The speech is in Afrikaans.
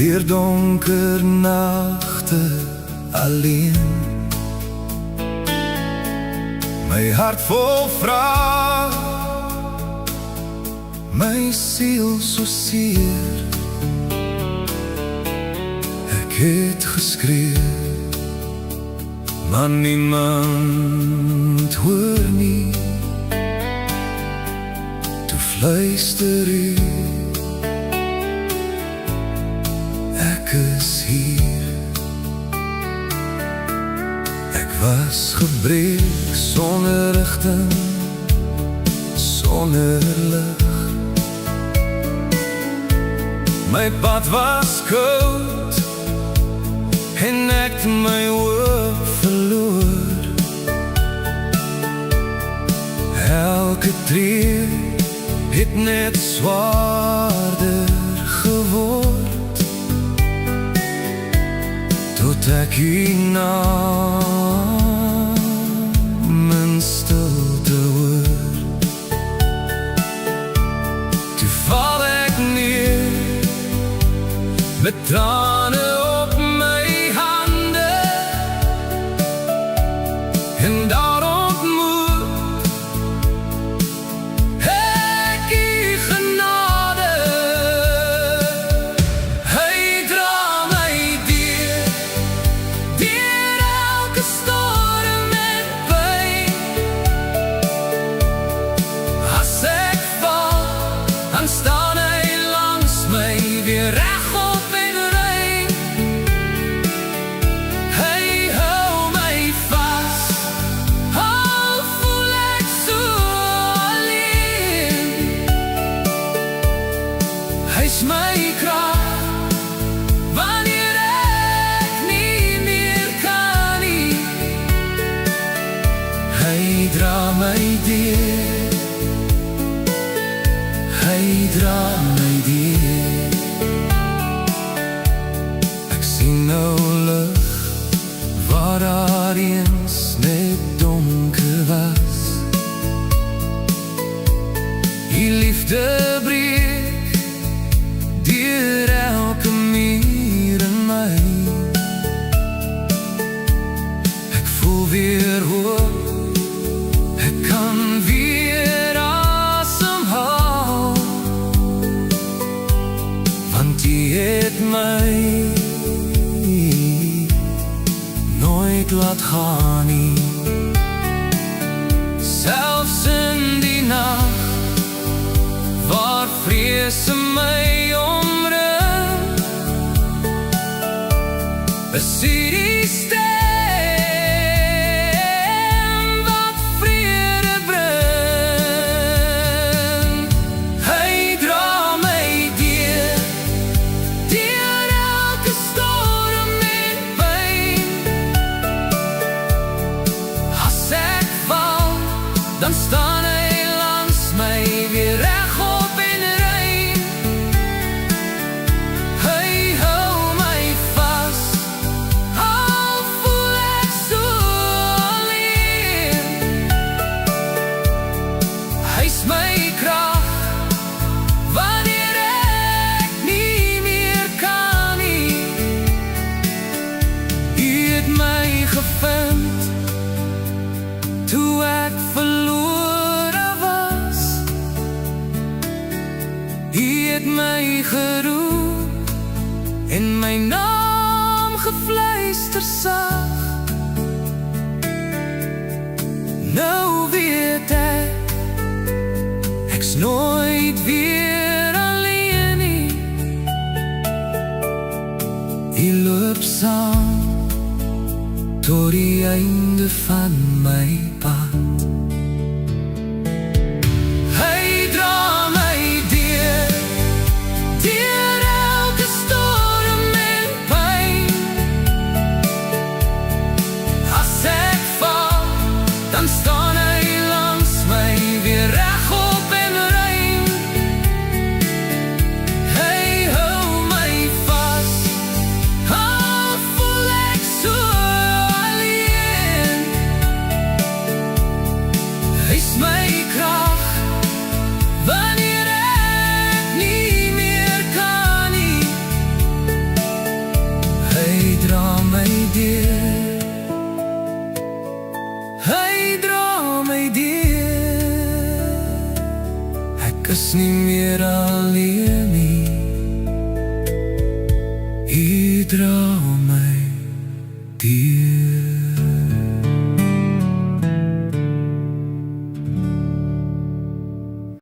deur donker nagte alleen. My hart vol vraag, my siel so seer. Ek het geskree, maar niemand hoor nie. Toe fluister u, ek is hier. Ek was gebreek, sonder rigting, sonder lig. My pad was koud en ek het my hoop verloor. Elke tree het net swaarder geword, tot ek u naam in stilte hoor. Toe val ek neer, met trane op my hande, en daar ontmoet ek u genade. Hy dra my deur elke storm en pyn. As ek val, dan staan hy langs my weer reg. Hy's my krag, wanneer ek nie meer kan nie. Hy dra my deur, hy dra my deur. Ek sien nou lig, waar daar eens net donker was. Die liefde breek deur elke muur in my. Ek voel weer hoop, ek kan weer asemhaal, want u het my nooit laat gaan nie. Selfs in die nag, waar vrees my omring, is u die stem wat vrede bring. Hy dra my deur elke storm en pyn. As ek val, dan staan hy langs my weer regop en rein. Hy hou my vas, al voel ek so alleen. Hy's my krag, wanneer ek nie meer kan nie. U het my gevind, toe ek verlore was. U het my geroep, en my naam gefluister sag. Nou weet ek's nooit weer alleen nie. U loop saam tot die einde van my pad. Hy dra my deur elke storm en pyn. As ek val, dan staan hy langs my weer regop en rein. Hy hou my vas, al voel ek so alleen. Ek is nie meer alleen nie. U dra my deur.